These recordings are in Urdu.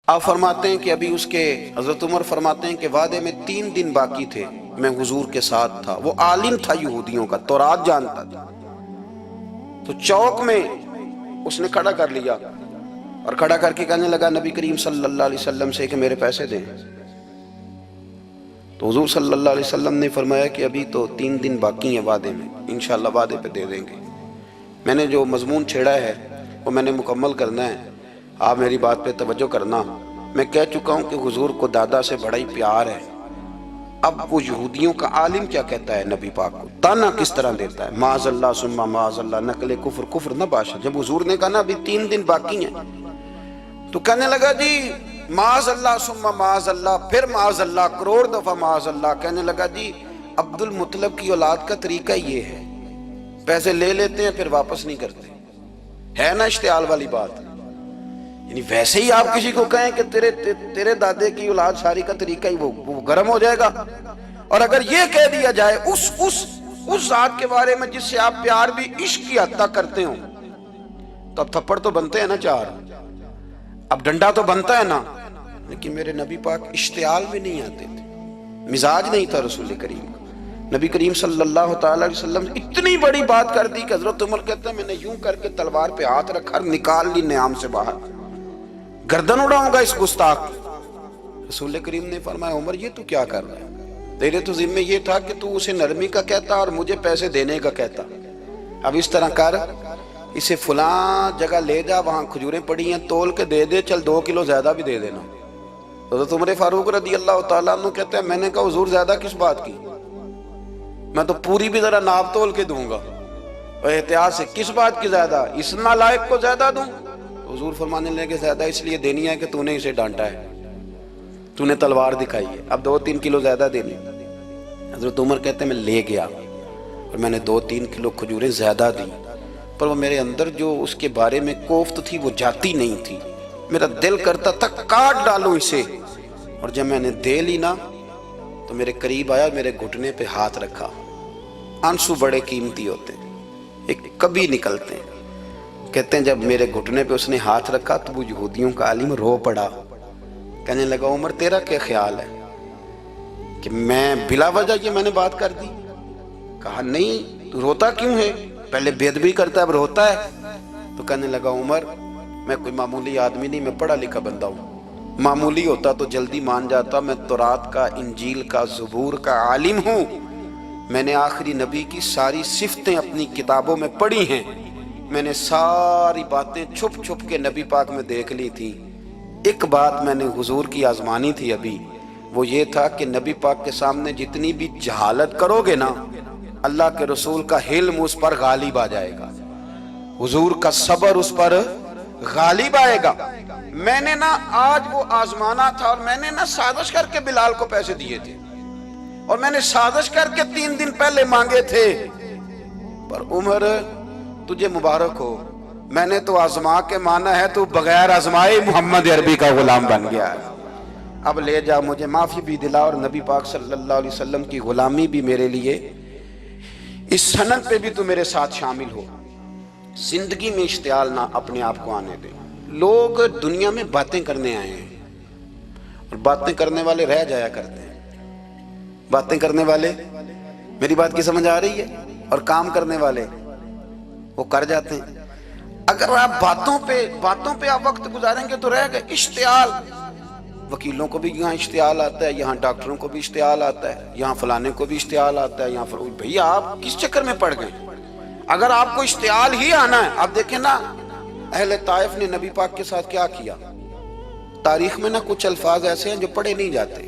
آپ فرماتے ہیں کہ ابھی اس کے حضرت عمر فرماتے ہیں کہ وعدے میں 3 دن باقی تھے، میں حضور کے ساتھ تھا، وہ عالم تھا یہودیوں کا، تورات جانتا تھا، تو چوک میں اس نے کھڑا کر لیا اور کھڑا کر کے کہنے لگا نبی کریم صلی اللہ علیہ وسلم سے کہ میرے پیسے دیں۔ تو حضور صلی اللہ علیہ وسلم نے فرمایا کہ ابھی تو 3 دن باقی ہیں وعدے میں، انشاءاللہ وعدے پہ دے دیں گے۔ میں نے جو مضمون چھیڑا ہے وہ میں نے مکمل کرنا ہے، آپ میری بات پہ توجہ کرنا۔ میں کہہ چکا ہوں کہ حضور کو دادا سے بڑا ہی پیار ہے۔ اب وہ یہودیوں کا عالم کیا کہتا ہے نبی پاک کو، تانا کس طرح دیتا ہے، معاذ اللہ ثم معاذ اللہ، نقل کفر کفر نہ باشا۔ جب حضور نے کہا نا ابھی 3 دن باقی ہیں تو کہنے لگا جی معاذ اللہ ثم معاذ اللہ، پھر معاذ اللہ، کروڑ دفعہ معاذ اللہ۔ کہنے لگا جی عبد المطلب کی اولاد کا طریقہ یہ ہے، پیسے لے لیتے ہیں پھر واپس نہیں کرتے، ہے نا اشتعال والی بات۔ یعنی ویسے ہی آپ کسی کو کہیں کہ تیرے دادے کی اولاد شاری کا طریقہ ہی وہ گرم ہو جائے گا، اور اگر یہ کہہ دیا جائے اس ذات کے بارے میں جس سے آپ پیار بھی عشق کی حد تک کرتے ہوں، تو اب تھپڑ تو بنتے ہیں نا 4، اب ڈنڈا تو بنتا ہے نا۔ لیکن میرے نبی پاک اشتعال میں نہیں آتے تھے، مزاج نہیں تھا رسول کریم کا۔ نبی کریم صلی اللہ تعالی علیہ وسلم اتنی بڑی بات کر دی کہ حضرت عمر کہتے ہیں میں نے یوں کر کے تلوار پہ ہاتھ رکھا اور نکال لی نیام سے باہر، گردن اڑاؤں گا اس گستاخ۔ رسول کریم نے فرمایا عمر یہ تو کیا کر رہا ہے، تیرے تو ذمہ یہ تھا کہ تو اسے نرمی کا کہتا اور مجھے پیسے دینے کا کہتا۔ اب اس طرح کر، اسے فلاں جگہ لے جا، وہاں کھجوریں پڑی ہیں تول کے دے دے، چل 2 کلو زیادہ بھی دے دینا۔ حضرت عمر فاروق رضی اللہ تعالیٰ عنہ کہتے ہیں میں نے کہا حضور زیادہ کس بات کی، میں تو پوری بھی ذرا ناپ تول کے دوں گا، اور احتیاط سے کس بات کی زیادہ، اس نالائق کو زیادہ دوں؟ حضور فرمانے لگے زیادہ اس لیے دینی ہے کہ تو نے اسے ڈانٹا ہے، تو نے تلوار دکھائی ہے، اب 2-3 کلو زیادہ دینی۔ حضرت عمر کہتے ہیں میں لے گیا اور میں نے 2-3 کلو کھجوریں زیادہ دی، پر وہ میرے اندر جو اس کے بارے میں کوفت تھی وہ جاتی نہیں تھی، میرا دل کرتا تھا کاٹ ڈالوں اسے، اور جب میں نے دے لی نا تو میرے قریب آیا، میرے گھٹنے پہ ہاتھ رکھا۔ آنسو بڑے قیمتی ہوتے ہیں، ایک کبھی نکلتے ہیں۔ کہتے ہیں جب میرے گھٹنے پہ اس نے ہاتھ رکھا تو وہ یہودیوں کا عالم رو پڑا، کہنے لگا عمر تیرا کیا خیال ہے کہ میں بلا وجہ یہ میں نے بات کر دی؟ کہا نہیں، تو روتا کیوں ہے، پہلے بے ادبی کرتا ہے اب روتا ہے۔ تو کہنے لگا عمر میں کوئی معمولی آدمی نہیں، میں پڑھا لکھا بندہ ہوں، معمولی ہوتا تو جلدی مان جاتا، میں تورات کا، انجیل کا، زبور کا عالم ہوں، میں نے آخری نبی کی ساری صفتیں اپنی کتابوں میں پڑھی ہیں، میں نے ساری باتیں چھپ چھپ کے نبی پاک میں دیکھ لی تھی۔ ایک بات میں نے حضور کی آزمانی تھی ابھی، وہ یہ تھا کہ نبی پاک کے سامنے جتنی بھی جہالت کرو گے نا، اللہ کے رسول کا حلم اس پر غالب آ جائے گا، حضور کا صبر اس پر غالب آئے گا۔ میں نے نا آج وہ آزمانا تھا، اور میں نے نا سازش کر کے بلال کو پیسے دیے تھے، اور میں نے سازش کر کے 3 دن پہلے مانگے تھے، پر عمر تجھے مبارک ہو، میں نے تو آزما کے مانا ہے، تو بغیر آزمائے محمد عربی کا غلام بن گیا ہے، اب لے جا، مجھے معافی بھی دلا، اور نبی پاک صلی اللہ علیہ وسلم کی غلامی بھی میرے لیے اس سند پہ بھی تو میرے ساتھ شامل ہو۔ زندگی میں اشتعال نہ اپنے آپ کو آنے دیں۔ لوگ دنیا میں باتیں کرنے آئے ہیں، اور باتیں کرنے والے رہ جایا کرتے ہیں، باتیں کرنے والے، میری بات کی سمجھ آ رہی ہے، اور کام کرنے والے وہ کر جاتے ہیں۔ اگر آپ باتوں پہ آپ وقت گزاریں گے تو رہ گئے۔ اشتعال، وکیلوں کو بھی یہاں اشتعال آتا ہے، یہاں ڈاکٹروں کو بھی اشتعال آتا ہے، یہاں فلانے کو بھی اشتعال آتا ہے، یہاں بھئی آپ کس چکر میں پڑ گئے؟ اگر آپ کو اشتعال ہی آنا ہے، آپ دیکھیں نا اہل طائف نے نبی پاک کے ساتھ کیا کیا۔ تاریخ میں نا کچھ الفاظ ایسے ہیں جو پڑھے نہیں جاتے۔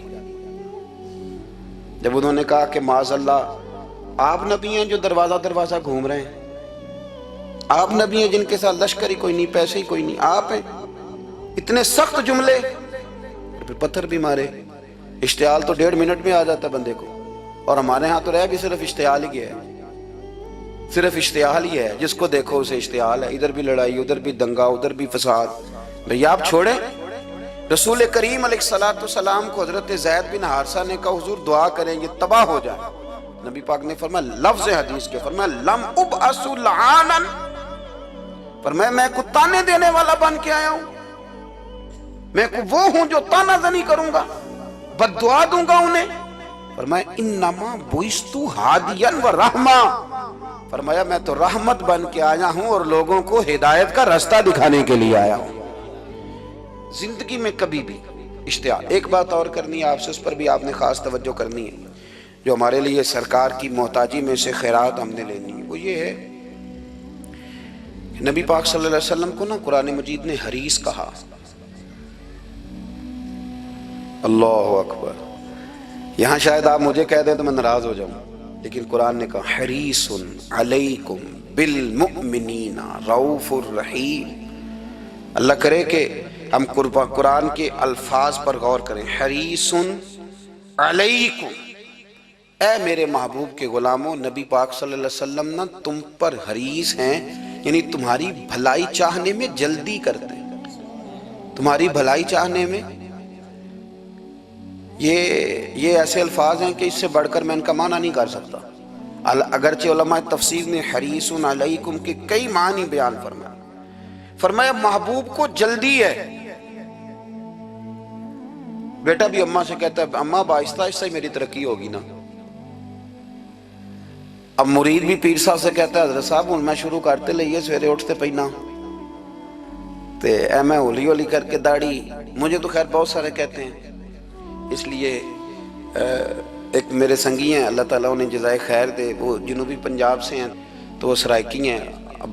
جب انہوں نے کہا کہ معاذ اللہ آپ نبی ہیں جو دروازہ گھوم رہے ہیں، آپ نبی ہیں جن کے ساتھ لشکر ہی کوئی نہیں، پیسے ہی کوئی نہیں، آپ ہیں، اتنے سخت جملے، پھر پتھر بھی مارے۔ اشتعال تو 1.5 منٹ میں آ جاتا بندے کو، اور ہمارے ہاں تو رہ بھی صرف اشتعال ہی ہے، صرف اشتعال ہی ہے، جس کو دیکھو اسے اشتعال ہے، ادھر بھی لڑائی، ادھر بھی دنگا، ادھر بھی فساد۔ بھئی آپ چھوڑیں۔ رسول کریم علیہ السلام کو حضرت زید بن حارثہ نے کہا حضور دعا کریں یہ تباہ ہو جائے، نبی پاک نے فرمایا لفظ حدیث کے، فرمایا لم ابعث لعانا، فرمایا میں کو تانے دینے والا بن کے آیا ہوں، میں وہ ہوں جو تانا زنی کروں گا، بد دعا دوں گا انہیں؟ فرمایا انما بعثتُ ہادیا و رحمہ، فرمایا میں تو رحمت بن کے آیا ہوں اور لوگوں کو ہدایت کا راستہ دکھانے کے لیے آیا ہوں۔ زندگی میں کبھی بھی اشتہار۔ ایک بات اور کرنی ہے آپ سے، اس پر بھی آپ نے خاص توجہ کرنی ہے، جو ہمارے لیے سرکار کی محتاجی میں سے خیرات ہم نے لینی ہے، وہ یہ ہے کہ نبی پاک صلی اللہ علیہ وسلم کو نا قرآن مجید نے حریص کہا۔ اللہ اکبر۔ یہاں شاید آپ مجھے کہہ دیں تو میں ناراض ہو جاؤں، لیکن قرآن نے کہا حریص علیکم بالمؤمنین رؤوف الرحیم۔ اللہ کرے کہ ہم قرآن کے الفاظ پر غور کریں۔ حریص علیکم، اے میرے محبوب کے غلاموں، نبی پاک صلی اللہ علیہ وسلم نا تم پر حریص ہیں، یعنی تمہاری بھلائی چاہنے میں جلدی کرتے ہیں، تمہاری بھلائی چاہنے میں۔ یہ ایسے الفاظ ہیں کہ اس سے بڑھ کر میں ان کا معنی نہیں کر سکتا، اگرچہ علماء تفسیر نے حریص علیکم کے کئی معنی بیان فرمائے۔ فرمایا محبوب کو جلدی ہے۔ بیٹا بھی اماں سے کہتا ہے اماں آہستہ آہستہ ہی میری ترقی ہوگی نا۔ اب مرید بھی پیر صاحب سے کہتا ہے حضرت صاحب ہوں میں شروع کرتے لئیے سویرے اٹھتے پہنا تے اے میں ہولی ہولی کر کے داڑھی، مجھے تو خیر بہت سارے کہتے ہیں، اس لیے ایک میرے سنگی ہیں اللہ تعالیٰ انہیں جزائے خیر دے، وہ جنوبی پنجاب سے ہیں تو وہ سرائکی ہیں۔ اب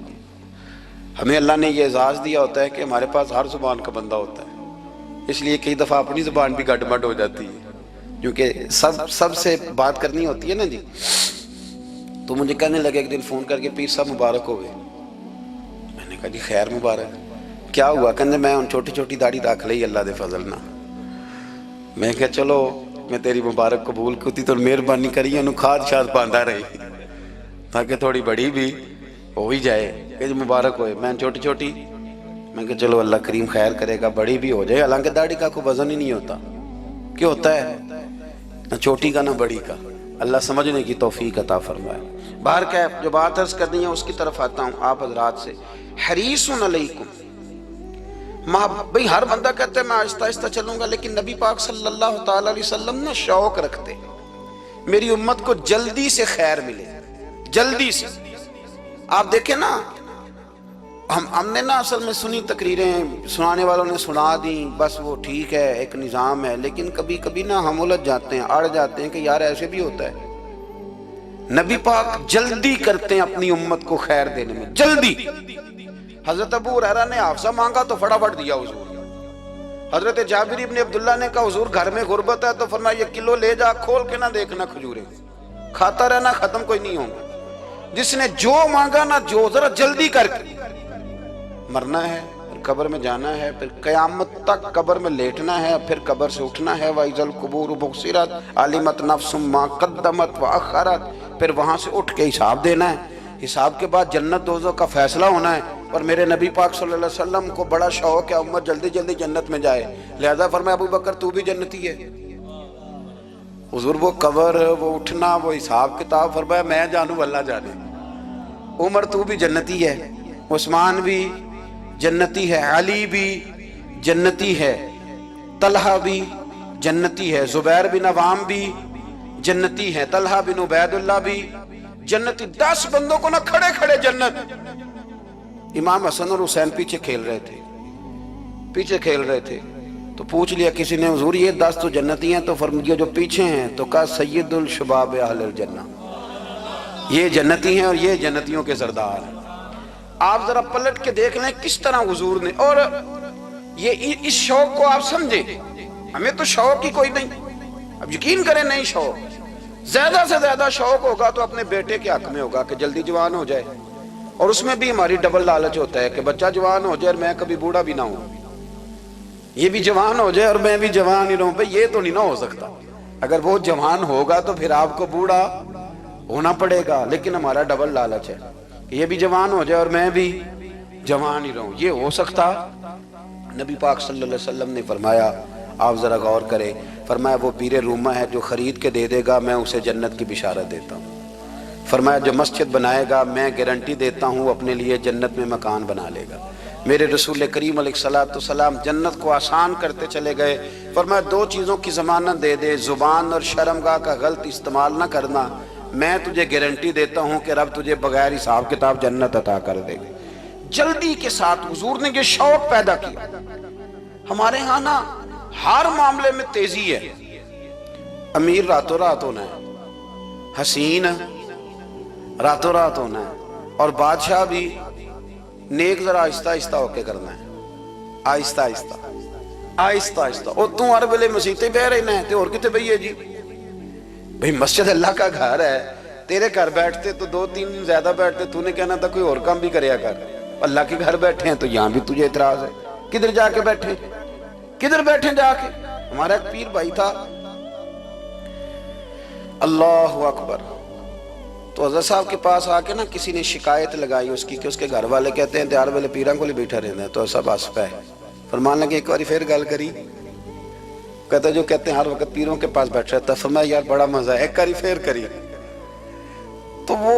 ہمیں اللہ نے یہ اعزاز دیا ہوتا ہے کہ ہمارے پاس ہر زبان کا بندہ ہوتا ہے، اس لیے کئی دفعہ اپنی زبان بھی گڈ مڈ ہو جاتی ہے، کیونکہ سب سے بات کرنی ہوتی ہے نا جی۔ تو مجھے کہنے لگے ایک دن فون کر کے پیر صاحب مبارک ہو گئے۔ میں نے کہا جی خیر مبارک، کیا ہوا؟ کہنے میں ان چھوٹی چھوٹی داڑھی رکھ لئی اللہ دے فضل نہ۔ میں کہا چلو میں تیری مبارک قبول کیتی تو مہربانی کری انہوں کھاد شاد باندھا رہی تاکہ تھوڑی بڑی بھی ہو ہی جائے کہ مبارک ہوئے۔ میں چھوٹی چھوٹی، میں کہا چلو اللہ کریم خیر کرے گا بڑی بھی ہو جائے، حالانکہ داڑھی کا کوئی وزن ہی نہیں ہوتا، کیوں ہوتا ہے نہ چھوٹی کا نہ بڑی کا، اللہ سمجھنے کی توفیق عطا فرمائے۔ باہر کیا جو بات عرض کرنی ہے اس کی طرف آتا ہوں آپ حضرات سے۔ حریص علیکم، بھئی ہر بندہ کہتا ہے میں آہستہ آہستہ چلوں گا، لیکن نبی پاک صلی اللہ تعالی علیہ وسلم نے شوق رکھتے میری امت کو جلدی سے خیر ملے، جلدی سے۔ آپ دیکھیں نا ہم نے نا اصل میں سنی تقریریں، سنانے والوں نے سنا دیں، بس وہ ٹھیک ہے ایک نظام ہے، لیکن کبھی کبھی نا ہم الجھ جاتے ہیں، اڑ جاتے ہیں کہ یار ایسے بھی ہوتا ہے۔ نبی پاک جلدی کرتے ہیں اپنی امت کو خیر دینے میں، جلدی۔ حضرت ابو ہریرہ نے حافظہ مانگا تو فٹافٹ دیا حضور۔ حضرت جابر ابن عبداللہ نے کہا حضور گھر میں غربت ہے تو فرمایا یہ کلو لے جا، کھول کے نہ دیکھنا کھجوریں، کھاتا رہنا ختم کوئی نہیں ہوگا۔ جس نے جو مانگا نا جو ذرا جلدی کر کے، مرنا ہے پھر قبر میں جانا ہے، پھر قیامت تک قبر میں لیٹنا ہے، پھر قبر سے اٹھنا ہے، وَإِذَا الْقُبُورُ بُعْثِرَتْ عَلِمَتْ نَفْسٌ مَا قَدَّمَتْ وَأَخَّرَتْ، پھر وہاں سے اٹھ کے حساب دینا ہے، حساب کے بعد جنت دوزخ کا فیصلہ ہونا ہے۔ اور میرے نبی پاک صلی اللہ علیہ وسلم کو بڑا شوق ہے امت جلدی جلدی جنت میں جائے، لہذا فرمایا ابو بکر تو بھی جنتی ہے۔ حضور وہ قبر، وہ اٹھنا، وہ حساب کتاب، فرمایا میں جانوں اللہ جانے۔ عمر تو بھی جنتی ہے، عثمان بھی جنتی ہے، علی بھی جنتی ہے، طلحہ بھی جنتی ہے، زبیر بن عوام بھی جنتی ہے، طلحہ بن عبید اللہ بھی جنتی۔ 10 بندوں کو نہ کھڑے کھڑے جنت۔ امام حسن اور حسین پیچھے کھیل رہے تھے تو پوچھ لیا کسی نے حضور یہ 10 تو جنتی ہیں، تو فرمایا جو پیچھے ہیں، تو کہا سید الشباب اہل الجنہ، یہ جنتی ہیں اور یہ جنتیوں کے سردار ہیں۔ آپ ذرا پلٹ کے دیکھ لیں کس طرح حضور نے، اور یہ اس شوق کو آپ سمجھیں، ہمیں تو شوق ہی کوئی نہیں، اب یقین کریں نہیں شوق، زیادہ سے زیادہ شوق ہوگا تو اپنے بیٹے کے حق میں ہوگا کہ جلدی جوان ہو جائے، اور اس میں بھی ہماری ڈبل لالچ ہوتا ہے کہ بچہ جوان ہو جائے اور میں کبھی بوڑھا بھی نہ ہوں، یہ بھی جوان ہو جائے اور میں بھی جوان ہی رہوں، بھئی یہ تو نہیں نہ ہو سکتا۔ اگر وہ جوان ہوگا تو پھر آپ کو بوڑھا ہونا پڑے گا، لیکن ہمارا ڈبل لالچ ہے کہ یہ بھی جوان ہو جائے اور میں بھی جوان ہی رہوں، یہ ہو سکتا؟ نبی پاک صلی اللہ علیہ وسلم نے فرمایا، آپ ذرا غور کریں، فرمایا وہ پیر رومہ ہے جو خرید کے دے دے گا میں اسے جنت کی بشارت دیتا ہوں۔ فرمایا جو مسجد بنائے گا میں گارنٹی دیتا ہوں اپنے لیے جنت میں مکان بنا لے گا۔ میرے رسول کریم علیہ الصلوۃ والسلام جنت کو آسان کرتے چلے گئے، فرمایا دو چیزوں کی ضمانت دے دے، زبان اور شرمگاہ کا غلط استعمال نہ کرنا، میں تجھے گارنٹی دیتا ہوں کہ رب تجھے بغیر حساب کتاب جنت عطا کر دے گا۔ جلدی کے ساتھ حضور نے یہ شوق پیدا کیا۔ ہمارے ہاں نا ہر معاملے میں تیزی ہے، امیر راتوں رات ہونا ہے، حسین راتوں رات ہونا ہے، اور بادشاہ بھی نیک ذرا آہستہ آہستہ ہو کے کرنا ہے، آہستہ آہستہ آہستہ آہستہ۔ اور تو ہر ویلے مسیطے بہ رہنا ہے تے اور کتے بھئی ہے جی؟ بھئی مسجد اللہ کا گھر ہے، تیرے گھر بیٹھتے تو 2-3 دن زیادہ بیٹھتے، تو نے کہنا تھا کوئی اور کام بھی کریا کر، اللہ کے گھر بیٹھے ہیں تو یہاں بھی تجھے اعتراض ہے، کدھر جا کے بیٹھے، کدھر بیٹھے جا کے؟ ہمارا ایک پیر بھائی تھا، اللہ اکبر، تو حضرت صاحب کے پاس آ کے نا کسی نے شکایت لگائی اس کی کہ اس کے گھر والے کہتے ہیں تیار والے پیران کو لے بیٹھا رہنا ہے، تو سب آس پہ فرمان لگے ایک باری پھر گل کری، کہتا جو کہتے ہیں ہر وقت پیروں کے پاس بیٹھ رہتا، فرمایا یار بڑا مزہ ہے، ایک باری پھر کری۔ تو وہ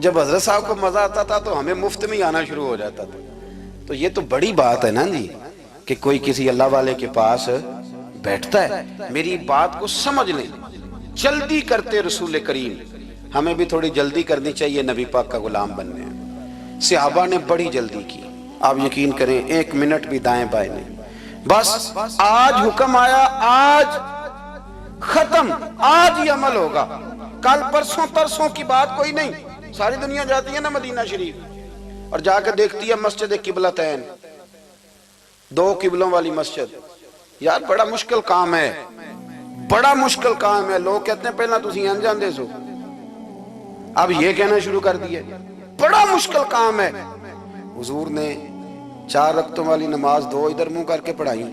جب حضرت صاحب کو مزہ آتا تھا تو ہمیں مفت میں آنا شروع ہو جاتا تھا۔ تو یہ تو بڑی بات ہے نا جی کہ کوئی کسی اللہ والے کے پاس بیٹھتا ہے۔ میری بات کو سمجھ لیں، جلدی کرتے رسول کریم، ہمیں بھی تھوڑی جلدی کرنی چاہیے نبی پاک کا غلام بننے میں۔ صحابہ نے بڑی جلدی کی، آپ یقین کریں 1 منٹ بھی دائیں بائیں نہیں، بس آج حکم آیا، آج ختم، آج ہی عمل ہوگا، کل پرسوں کی بات کوئی نہیں۔ ساری دنیا جاتی ہے نا مدینہ شریف اور جا کے دیکھتی ہے مسجد قبلتین، 2 قبلوں والی مسجد، یار بڑا مشکل کام ہے، بڑا مشکل کام ہے۔ لوگ کہتے ہیں پہلا تسی انجان دے سو، اب یہ کہنا شروع کر دیا بڑا مشکل کام ہے۔ حضور نے 4 رکعتوں والی نماز 2 ادھر منہ کر کے پڑھائی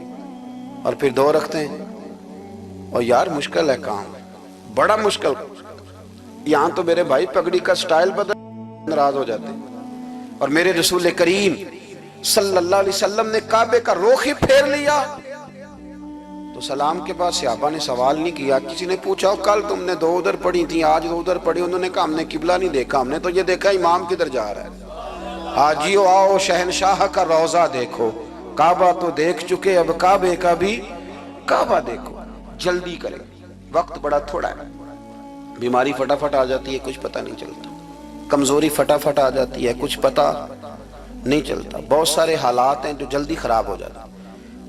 اور پھر 2 رکھتے ہیں، اور یار مشکل ہے کام، بڑا مشکل۔ یہاں تو میرے بھائی پگڑی کا سٹائل بدل ناراض ہو جاتے ہیں، اور میرے رسول کریم صلی اللہ علیہ وسلم نے کعبے کا رخ ہی پھیر لیا تو سلام کے بعد صحابہ نے سوال نہیں کیا۔ کسی نے پوچھا کل تم نے 2 ادھر پڑھی تھی، آج 2 ادھر پڑھی، انہوں نے کہا ہم نے قبلہ نہیں دیکھا، ہم نے تو یہ دیکھا امام کدھر جا رہا ہے۔ حاجیو آؤ شہنشاہ کا روضہ دیکھو، کعبہ تو دیکھ چکے اب کعبے کا بھی کعبہ دیکھو۔ جلدی کریں، وقت بڑا تھوڑا ہے، بیماری فٹافٹ آ جاتی ہے کچھ پتہ نہیں چلتا، کمزوری فٹافٹ آ جاتی ہے کچھ پتہ نہیں چلتا، بہت سارے حالات ہیں جو جلدی خراب ہو جاتے ہیں۔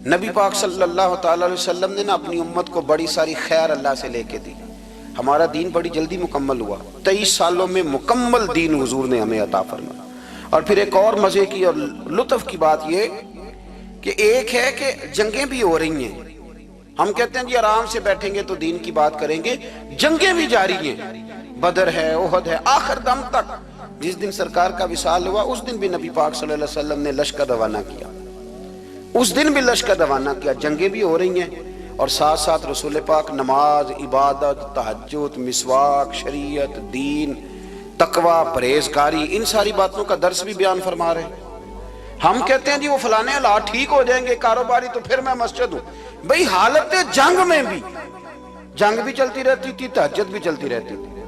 نبی پاک صلی اللہ تعالی علیہ وسلم نے نا اپنی امت کو بڑی ساری خیر اللہ سے لے کے دی، ہمارا دین بڑی جلدی مکمل ہوا، 23 سالوں میں مکمل دین حضور نے ہمیں عطا فرمایا۔ اور پھر ایک اور مزے کی اور لطف کی بات یہ کہ ایک ہے کہ جنگیں بھی ہو رہی ہیں، ہم کہتے ہیں جی آرام سے بیٹھیں گے تو دین کی بات کریں گے، جنگیں بھی جاری ہیں، بدر ہے، احد ہے، آخر دم تک۔ جس دن سرکار کا وصال ہوا اس دن بھی نبی پاک صلی اللہ علیہ وسلم نے لشکر روانہ کیا، اس دن بھی لشکر روانہ کیا، جنگیں بھی ہو رہی ہیں، اور ساتھ ساتھ رسول پاک نماز، عبادت، تہجد، مسواک، شریعت، دین، تقوی، پرہیزگاری، ان ساری باتوں کا درس بھی بیان فرما رہے ہیں۔ ہم کہتے ہیں جی وہ فلانے حالات ٹھیک ہو جائیں گے کاروباری تو پھر میں مسجد ہوں، بھئی حالت جنگ میں بھی جنگ بھی چلتی رہتی تھی، تہجد بھی چلتی رہتی تھی،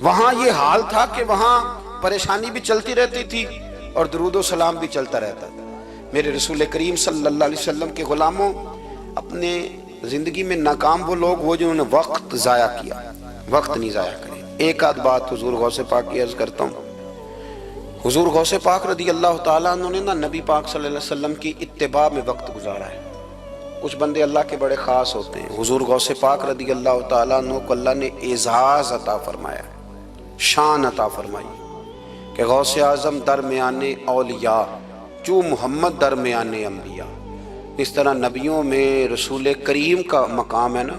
وہاں یہ حال تھا کہ وہاں پریشانی بھی چلتی رہتی تھی اور درود و سلام بھی چلتا رہتا تھا۔ میرے رسول کریم صلی اللہ علیہ وسلم کے غلاموں، اپنے زندگی میں ناکام وہ لوگ وہ جنہوں نے وقت ضائع کیا، وقت نہیں ضائع کرے۔ ایک آدھ بات حضور غوث پاک کی عرض کرتا ہوں، حضور غوث پاک رضی اللہ تعالیٰ عنہ نے نا نبی پاک صلی اللہ علیہ وسلم کی اتباع میں وقت گزارا ہے۔ کچھ بندے اللہ کے بڑے خاص ہوتے ہیں، حضور غوث پاک رضی اللہ تعالیٰ عنہ کو اللہ نے اعزاز عطا فرمایا، شان عطا فرمائی کہ غوث اعظم درمیان اولیاء جو محمد درمیان انبیاء۔ اس طرح نبیوں میں رسول کریم کا مقام ہے نا،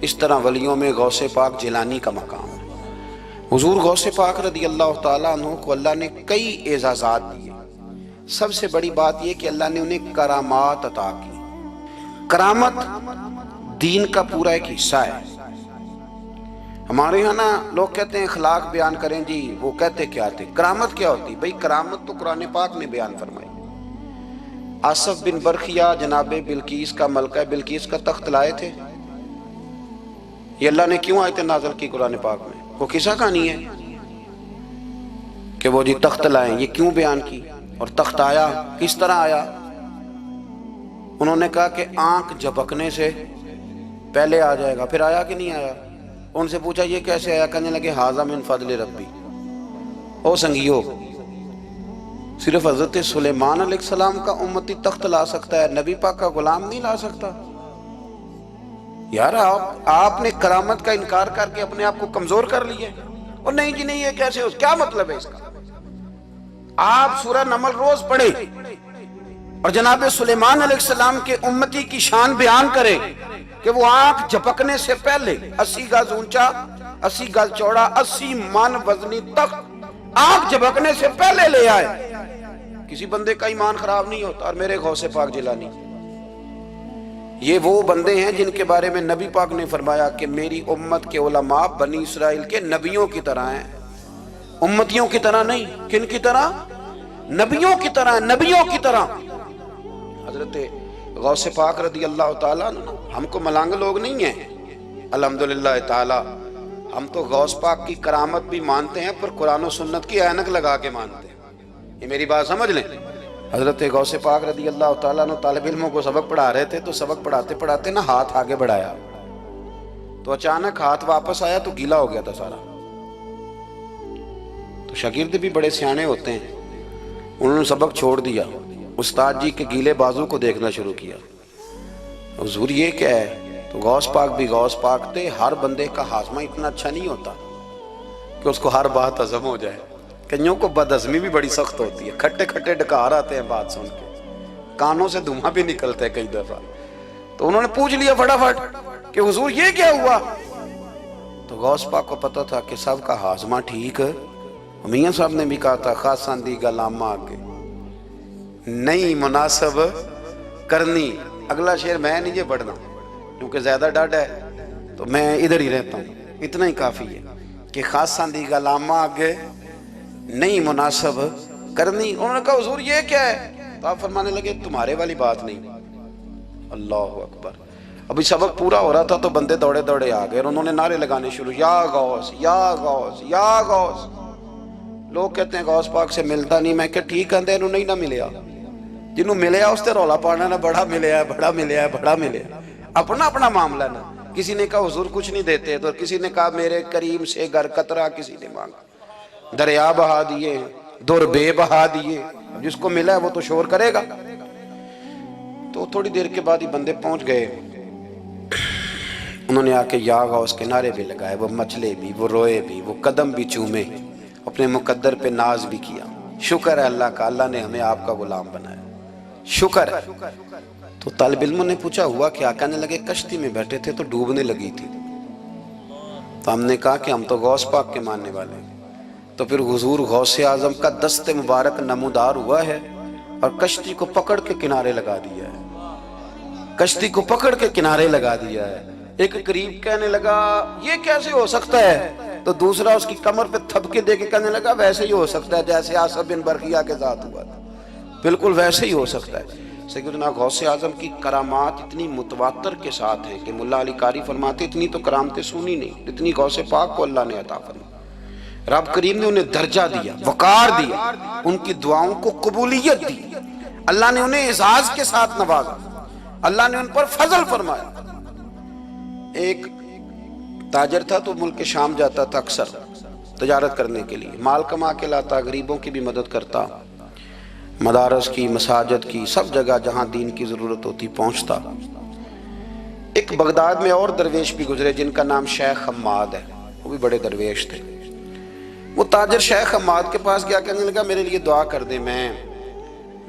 اس طرح ولیوں میں غوث پاک جیلانی کا مقام ہے۔ حضور غوث پاک رضی اللہ تعالیٰ عنہ کو اللہ نے کئی اعزازات دیے، سب سے بڑی بات یہ کہ اللہ نے انہیں کرامات عطا کی۔ کرامت دین کا پورا ایک حصہ ہے۔ ہمارے یہاں نا لوگ کہتے ہیں اخلاق بیان کریں جی، وہ کہتے کیا تھے، کرامت کیا ہوتی؟ بھئی کرامت تو قرآن پاک نے بیان فرمائی۔ آصف بن برخیہ جناب بلقیس کا، ملکہ بلقیس کا تخت لائے تھے، یہ اللہ نے کیوں آیت نازل کی قرآن پاک میں؟ وہ قصہ کہانی ہے کہ وہ جی تخت لائیں، یہ کیوں بیان کی؟ اور تخت آیا کس طرح آیا؟ انہوں نے کہا کہ آنکھ جھپکنے سے پہلے آ جائے گا. پھر آیا کہ نہیں آیا؟ ان سے پوچھا یہ کیسے آیا؟ کہنے لگے ھذا من فضل ربی. او سنگیو، صرف حضرت سلیمان علیہ السلام کا امتی تخت لا سکتا ہے، نبی پاک کا غلام نہیں لا سکتا؟ یار آپ نے کرامت کا انکار کر کے اپنے آپ کو کمزور کر لیا. اور نہیں جی نہیں، یہ کیسے ہو؟ کیا مطلب ہے اس کا؟ آپ سورہ نمل روز پڑھیں اور جناب سلیمان علیہ السلام کے امتی کی شان بیان کریں کہ وہ آنکھ جھپکنے سے پہلے 80 گز اونچا، 80 گز چوڑا، 80 من وزنی تخت آنکھ جھپکنے سے پہلے لے آئے. کسی بندے کا ایمان خراب نہیں ہوتا. اور میرے غوث پاک جیلانی، یہ وہ بندے ہیں جن کے بارے میں نبی پاک نے فرمایا کہ میری امت کے علماء بنی اسرائیل کے نبیوں کی طرح ہیں، امتیوں کی طرح نہیں. کن کی طرح؟ نبیوں کی طرح، نبیوں کی طرح. حضرت غوث پاک رضی اللہ تعالیٰ عنہ ہم کو ملانگ لوگ نہیں ہیں الحمدللہ تعالیٰ. ہم تو غوث پاک کی کرامت بھی مانتے ہیں پر قرآن و سنت کی اینک لگا کے مانتے ہیں. یہ میری بات سمجھ لیں. حضرت غوث پاک رضی اللہ تعالیٰ عنہ طالب علموں کو سبق پڑھا رہے تھے تو سبق پڑھاتے پڑھاتے نا ہاتھ آگے بڑھایا تو اچانک ہاتھ واپس آیا تو گیلا ہو گیا تھا سارا. تو شاگرد بھی بڑے سیانے ہوتے ہیں، انہوں نے سبق چھوڑ دیا، استاد جی کے گیلے بازو کو دیکھنا شروع کیا. حضور یہ کیا ہے؟ تو غوث پاک بھی غوث پاک تھے. ہر بندے کا ہاضمہ اتنا اچھا نہیں ہوتا کہ اس کو ہر بات ہضم ہو جائے. کئیوں کو بد ہضمی بھی بڑی سخت ہوتی ہے، کھٹے کھٹے ڈکار آتے ہیں بات سن کے، کانوں سے دھواں بھی نکلتا ہے کئی دفعہ. تو انہوں نے پوچھ لیا فٹافٹ کہ حضور یہ کیا ہوا؟ تو غوث پاک کو پتا تھا کہ سب کا ہاضمہ ٹھیک ہے. میاں صاحب نے بھی کہا تھا خاصاں دی گلامہ آگے نہیں مناسب کرنی. اگلا شعر میں نہیں یہ پڑھنا کیونکہ زیادہ ڈاڈ ہے تو میں ادھر ہی رہتا ہوں. اتنا ہی کافی ہے کہ خاصاں دی گلامہ آگے نہیں مناسب کرنی. انہوں نے کہا حضور یہ کیا ہے؟ تو آپ فرمانے لگے تمہارے والی بات نہیں. اللہ اکبر. ابھی سبق پورا ہو رہا تھا تو بندے دوڑے دوڑے آ گئے اور انہوں نے نعرے لگانے شروع، یا غوث یا غوث یا غوث. لوگ کہتے ہیں غوث پاک سے ملتا نہیں. میں کہ ٹھیک کہتے ہیں انہوں نہیں نہ ملیا، جنہوں ملیا اس تے رولا پانا نہ بڑا ملیا ہے بڑا ملیا ہے بڑا ملیا. اپنا اپنا معاملہ نا. کسی نے کہا حضور کچھ نہیں دیتے تو کسی نے کہا میرے کریم سے گر قطرہ کسی نے مانگا، دریا بہا دیے، در بے بہا دیے. جس کو ملا ہے وہ تو شور کرے گا. تو تھوڑی دیر کے بعد ہی بندے پہنچ گئے. انہوں نے آ کے یا غوث کے نعرے بھی لگائے، وہ مچلے بھی، وہ روئے بھی، وہ قدم بھی چومے، اپنے مقدر پہ ناز بھی کیا. شکر ہے اللہ کا، اللہ نے ہمیں آپ کا غلام بنایا، شکر ہے. تو طالب علموں نے پوچھا ہوا کیا؟ کہنے لگے کشتی میں بیٹھے تھے تو ڈوبنے لگی تھی. تو ہم نے کہا کہ ہم تو غوث پاک کے ماننے والے ہیں. تو پھر حضور غوث اعظم کا دست مبارک نمودار ہوا ہے اور کشتی کو پکڑ کے کنارے لگا دیا ہے، کشتی کو پکڑ کے کنارے لگا دیا ہے. ایک قریب کہنے لگا یہ کیسے ہو سکتا ہے؟ تو دوسرا اس کی کمر پہ تھپکے دے کے کہنے لگا ویسے ہی ہو سکتا ہے جیسے آصف بن برقیہ کے ساتھ ہوا تھا، بالکل ویسے ہی ہو سکتا ہے. سیدنا غوث اعظم کی کرامات اتنی متواتر کے ساتھ ہیں کہ ملا علی قاری فرماتے اتنی تو کرامتیں سنی نہیں جتنی غوث پاک کو اللہ نے عطا فرمائی. رب کریم نے انہیں درجہ دیا، وقار دیا، ان کی دعاؤں کو قبولیت دی. اللہ نے انہیں اعزاز کے ساتھ نوازا، اللہ نے ان پر فضل فرمایا. ایک تاجر تھا تو ملک شام جاتا تھا اکثر تجارت کرنے کے لیے، مال کما کے لاتا، غریبوں کی بھی مدد کرتا، مدارس کی، مساجد کی، سب جگہ جہاں دین کی ضرورت ہوتی پہنچتا. ایک بغداد میں اور درویش بھی گزرے جن کا نام شیخ حماد ہے، وہ بھی بڑے درویش تھے. وہ تاجر شیخ حماد کے پاس گیا، کہنے لگا میرے لیے دعا کر دے، میں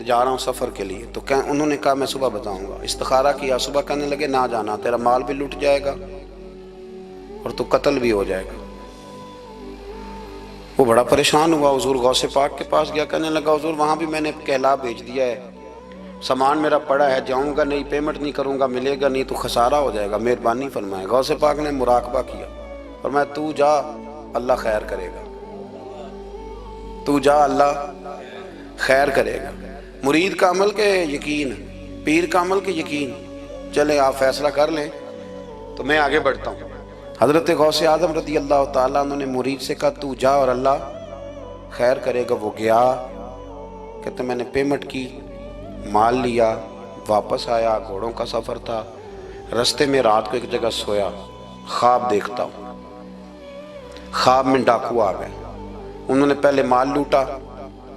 جا رہا ہوں سفر کے لیے. تو انہوں نے کہا میں صبح بتاؤں گا. استخارہ کیا صبح، کہنے لگے نہ جانا، تیرا مال بھی لٹ جائے گا اور تو قتل بھی ہو جائے گا. وہ بڑا پریشان ہوا، حضور غوث پاک کے پاس گیا، کہنے لگا حضور وہاں بھی میں نے کہلا بھیج دیا ہے، سامان میرا پڑا ہے، جاؤں گا نہیں، پیمنٹ نہیں کروں گا، ملے گا نہیں تو خسارہ ہو جائے گا، مہربانی فرمائے. غوث پاک نے مراقبہ کیا اور میں تو جا اللہ خیر کرے گا، تو جا اللہ خیر کرے گا. مرید کا عمل کے یقین، پیر کا عمل کے یقین. چلے آپ فیصلہ کر لیں تو میں آگے بڑھتا ہوں. حضرت غوث اعظم رضی اللہ تعالیٰ عنہ نے مرید سے کہا تو جا اور اللہ خیر کرے گا. وہ گیا کہتے میں نے پیمنٹ کی، مال لیا، واپس آیا، گھوڑوں کا سفر تھا، رستے میں رات کو ایک جگہ سویا، خواب دیکھتا ہوں، خواب میں ڈاکو آ گئے، انہوں نے پہلے مال لوٹا،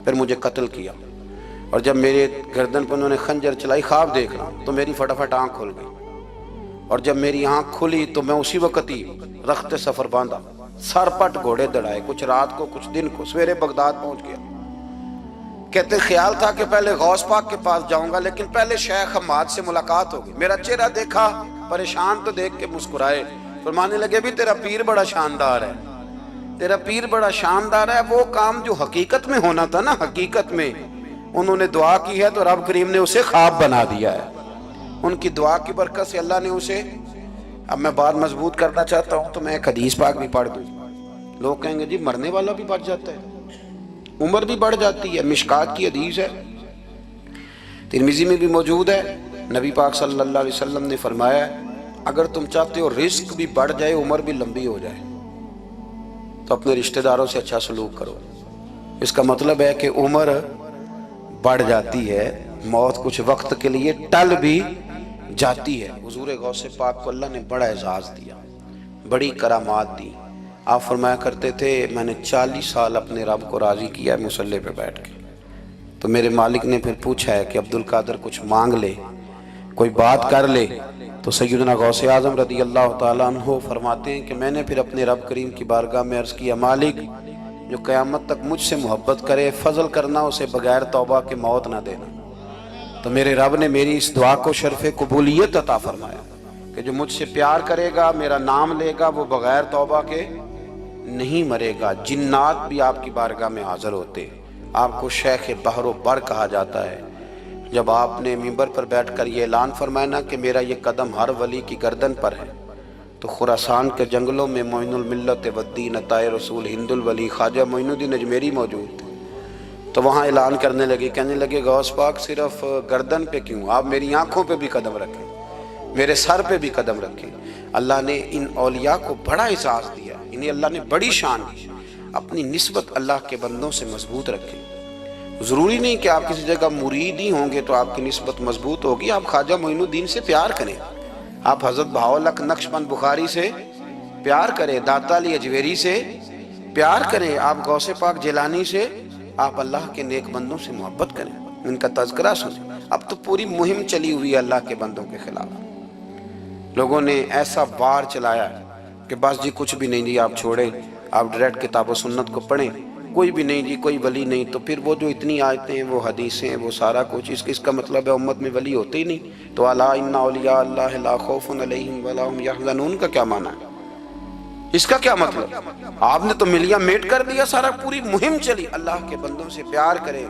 پھر مجھے قتل کیا، اور جب میرے گردن پر انہوں نے خنجر چلائی، خواب دیکھ رہا ہوں تو میری فٹافٹ آنکھ کھل گئی، اور جب میری آنکھ کھلی تو میں اسی وقت ہی رخت سفر باندھا، سر پٹ گھوڑے دڑائے، کچھ رات کو کچھ دن کو، سویرے بغداد پہنچ گیا۔ کہتے خیال تھا کہ پہلے غوث پاک کے پاس جاؤں گا، لیکن پہلے شیخ حماد سے ملاقات ہوگی۔ میرا چہرہ دیکھا، پریشان تو دیکھ کے مسکرائے، فرمانے لگے بھی تیرا پیر بڑا شاندار ہے، تیرا پیر بڑا شاندار ہے، وہ کام جو حقیقت میں ہونا تھا نا، حقیقت میں انہوں نے دعا کی ہے تو رب کریم نے اسے خواب بنا دیا ہے۔ ان کی دعا کی برکت سے اللہ نے اسے، اب میں بات مضبوط کرنا چاہتا ہوں تو میں ایک حدیث پاک بھی پڑھ دوں۔ لوگ کہیں گے جی مرنے والا بھی بڑھ جاتا ہے، عمر بھی بڑھ جاتی ہے، مشکات کی حدیث ہے، ترمذی میں بھی موجود ہے، نبی پاک صلی اللہ علیہ وسلم نے فرمایا ہے اگر تم چاہتے ہو رزق بھی بڑھ جائے، عمر بھی لمبی ہو جائے، تو اپنے رشتہ داروں سے اچھا سلوک کرو۔ اس کا مطلب ہے کہ عمر بڑھ جاتی ہے، موت کچھ وقت کے لیے ٹل بھی جاتی ہے۔ حضور غوث پاک کو اللہ نے بڑا اعزاز دیا، بڑی کرامات دی۔ آپ فرمایا کرتے تھے میں نے 40 سال اپنے رب کو راضی کیا ہے مصلی پہ بیٹھ کے۔ تو میرے مالک نے پھر پوچھا ہے کہ عبدالقادر کچھ مانگ لے، کوئی بات کر لے، تو سیدنا غوث اعظم رضی اللہ تعالیٰ عنہ فرماتے ہیں کہ میں نے پھر اپنے رب کریم کی بارگاہ میں عرض کیا مالک جو قیامت تک مجھ سے محبت کرے، فضل کرنا اسے بغیر توبہ کے موت نہ دینا۔ تو میرے رب نے میری اس دعا کو شرف قبولیت عطا فرمایا کہ جو مجھ سے پیار کرے گا، میرا نام لے گا، وہ بغیر توبہ کے نہیں مرے گا۔ جنات بھی آپ کی بارگاہ میں حاضر ہوتے، آپ کو شیخ بحر و بر کہا جاتا ہے۔ جب آپ نے منبر پر بیٹھ کر یہ اعلان فرمایا نا کہ میرا یہ قدم ہر ولی کی گردن پر ہے، تو خراسان کے جنگلوں میں معین الملت والدین عطائے رسول ہند الولی خواجہ معین الدین اجمیری موجود تھے، تو وہاں اعلان کرنے لگے، کہنے لگے غوث پاک صرف گردن پہ کیوں، آپ میری آنکھوں پہ بھی قدم رکھیں، میرے سر پہ بھی قدم رکھیں۔ اللہ نے ان اولیاء کو بڑا اعزاز دیا، انہیں اللہ نے بڑی شان دی۔ اپنی نسبت اللہ کے بندوں سے مضبوط رکھیں۔ ضروری نہیں کہ آپ کسی جگہ مرید ہی ہوں گے تو آپ کی نسبت مضبوط ہوگی، آپ خواجہ معین الدین سے پیار کریں، آپ حضرت بہاءالحق نقشبند بخاری سے پیار کریں، داتا علی اجویری سے پیار کریں، آپ غوث پاک جیلانی سے، آپ اللہ کے نیک بندوں سے محبت کریں، ان کا تذکرہ سنیں۔ اب تو پوری مہم چلی ہوئی ہے اللہ کے بندوں کے خلاف، لوگوں نے ایسا وار چلایا ہے کہ بس جی کچھ بھی نہیں جی، آپ چھوڑیں، آپ ڈائریکٹ کتاب و سنت کو پڑھیں، کوئی بھی نہیں جی، کوئی ولی نہیں، تو پھر وہ جو اتنی آیتیں ہیں، وہ حدیثیں ہیں، وہ سارا کچھ، اس کا مطلب ہے امت میں ولی ہوتے ہی نہیں۔ تو الا ان اولیاء اللہ لا خوف علیہم ولا هم یحزنون کا کیا معنی ہے؟ اس کا کیا مطلب؟ آپ نے تو ملیاں میٹ کر دیا، سارا پوری مہم چلی، اللہ کے بندوں سے پیار کریں۔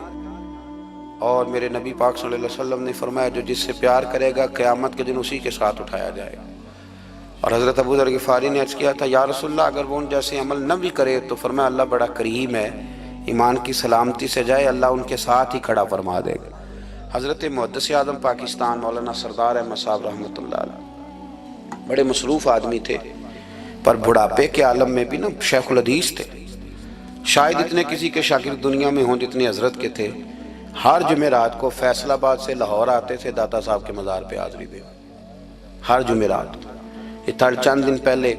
اور میرے نبی پاک صلی اللہ علیہ وسلم نے فرمایا جو جس سے پیار کرے گا قیامت کے دن اسی کے ساتھ اٹھایا جائے گا۔ اور حضرت ابو ذر غفاری نے عرض کیا تھا یا رسول اللہ اگر وہ ان جیسے عمل نہ بھی کرے تو فرمایا اللہ بڑا کریم ہے، ایمان کی سلامتی سے جائے اللہ ان کے ساتھ ہی کھڑا فرما دے گا۔ حضرت محدث اعظم پاکستان مولانا سردار احمد صاحب رحمۃ اللہ علیہ بڑے مصروف آدمی تھے، پر بڑھاپے کے عالم میں بھی نا شیخ الحدیث تھے، شاید اتنے کسی کے شاگرد دنیا میں ہوں جتنے حضرت کے تھے۔ ہر جمعرات کو فیصل آباد سے لاہور آتے تھے داتا صاحب کے مزار پہ حاضری دے، ہر جمعرات۔ یہ چند دن پہلے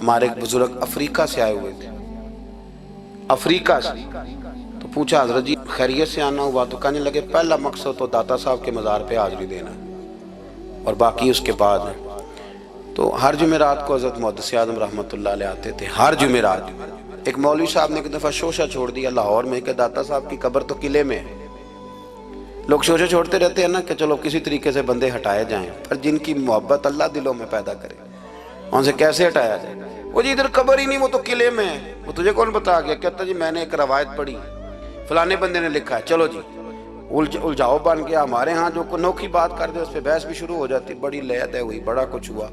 ہمارے ایک بزرگ افریقہ سے آئے ہوئے تھے، افریقہ سے، تو پوچھا حضرت جی خیریت سے آنا ہوا؟ تو کہنے لگے پہلا مقصد تو داتا صاحب کے مزار پہ حاضری دینا اور باقی اس کے بعد ہے۔ تو ہر جمعرات کو حضرت محدث اعظم رحمۃ اللہ علیہ آتے تھے، ہر جمعرات۔ ایک مولوی صاحب نے ایک دفعہ شوشہ چھوڑ دیا لاہور میں کہ داتا صاحب کی قبر تو قلعے میں ہے، لوگ شوشے چھوڑتے رہتے ہیں نا کہ چلو کسی طریقے سے بندے ہٹائے جائیں، پر جن کی محبت اللہ دلوں میں پیدا کرے ان سے کیسے ہٹایا جائے؟ وہ جی ادھر قبر ہی نہیں، وہ تو قلعے میں ہے، وہ تجھے کون بتا گیا؟ کہتا جی میں نے ایک روایت پڑھی، فلانے بندے نے لکھا ہے، چلو جی الجھاؤ بن گیا۔ ہمارے ہاں جو انوکھی بات کر دے اس پہ بحث بھی شروع ہو جاتی، بڑی لے دے ہوئی، بڑا کچھ ہوا۔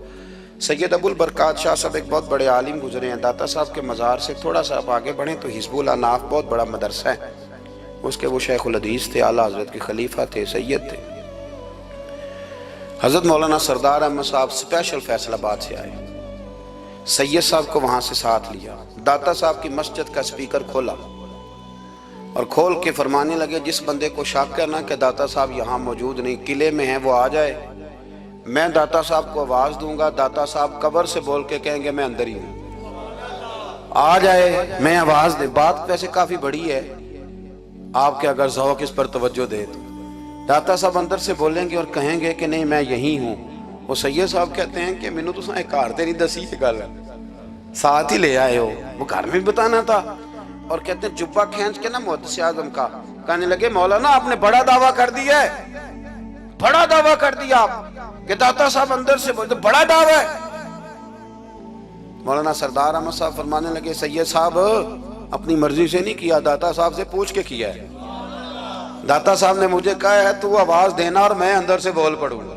سید ابو البرکات شاہ صاحب ایک بہت بڑے عالم گزرے ہیں، داتا صاحب کے مزار سے تھوڑا سا آپ آگے بڑھیں تو حزب الاناف بہت بڑا مدرسہ ہے، اس کے وہ شیخ الحدیث تھے، اعلیٰ حضرت کے خلیفہ تھے، سید تھے۔ حضرت مولانا سردار احمد صاحب اسپیشل فیصل آباد سے آئے، سید صاحب کو وہاں سے ساتھ لیا، داتا صاحب کی مسجد کا سپیکر کھولا اور کھول کے فرمانے لگے جس بندے کو شک کرنا کہ داتا صاحب یہاں موجود نہیں، قلعے میں ہیں، وہ آ جائے، میں داتا صاحب کو آواز دوں گا، داتا صاحب قبر سے بول کے کہیں گے میں اندر ہی ہوں، آ جائے، میں آواز دے۔ بات ویسے کافی بڑی ہے، آپ کے اگر ذوق اس پر توجہ دے تو داتا صاحب اندر سے بولیں گے اور کہیں گے کہ نہیں میں یہی ہوں۔ وہ سید صاحب کہتے ہیں کہ مینوں تساں ایک گھر تے نہیں دسی یہ گل، ساتھ ہی لے آئے ہو، وہ گھر میں بھی بتانا تھا۔ اور کہتے ہیں جبہ کھینچ کے نا محدث اعظم کا، کہنے لگے مولانا آپ نے بڑا دعویٰ کر دیا ہے، بڑا دعویٰ کر دیا آپ کہ داتا صاحب اندر سے بولتے، بڑا دعویٰ ہے۔ مولانا سردار احمد صاحب فرمانے لگے سید صاحب اپنی مرضی سے نہیں کیا، داتا صاحب سے پوچھ کے کیا ہے، داتا صاحب نے مجھے کہا ہے تو آواز دینا اور میں اندر سے بول پڑوں گا۔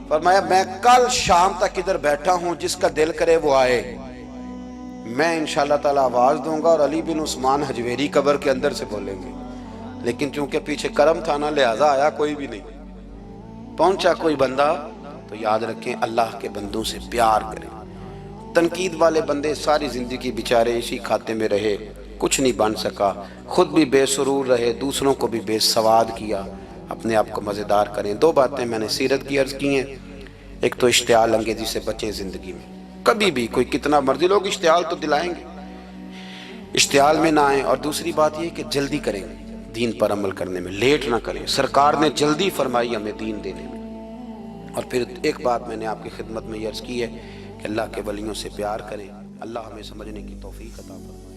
فرمایا میں کل شام تک ادھر بیٹھا ہوں، جس کا دل کرے وہ آئے، میں انشاءاللہ تعالی آواز دوں گا اور علی بن عثمان حجویری قبر کے اندر سے بولیں گے، لیکن چونکہ پیچھے کرم تھا نا لہذا آیا کوئی بھی نہیں، پہنچا کوئی بندہ۔ تو یاد رکھیں اللہ کے بندوں سے پیار کریں۔ تنقید والے بندے ساری زندگی بیچارے اسی کھاتے میں رہے، کچھ نہیں بن سکا، خود بھی بے سرور رہے، دوسروں کو بھی بے سواد کیا، اپنے آپ کو مزیدار کریں۔ دو باتیں میں نے سیرت کی عرض کی ہیں، ایک تو اشتعال انگیزی سے بچیں زندگی میں، کبھی بھی کوئی کتنا مرضی لوگ اشتعال تو دلائیں گے، اشتعال میں نہ آئیں۔ اور دوسری بات یہ کہ جلدی کریں دین پر عمل کرنے میں، لیٹ نہ کریں، سرکار نے جلدی فرمائی ہمیں دین دینے میں۔ اور پھر ایک بات میں نے آپ کی خدمت میں یہ عرض کی ہے کہ اللہ کے ولیوں سے پیار کریں، اللہ ہمیں سمجھنے کی توفیق عطا فرمائے۔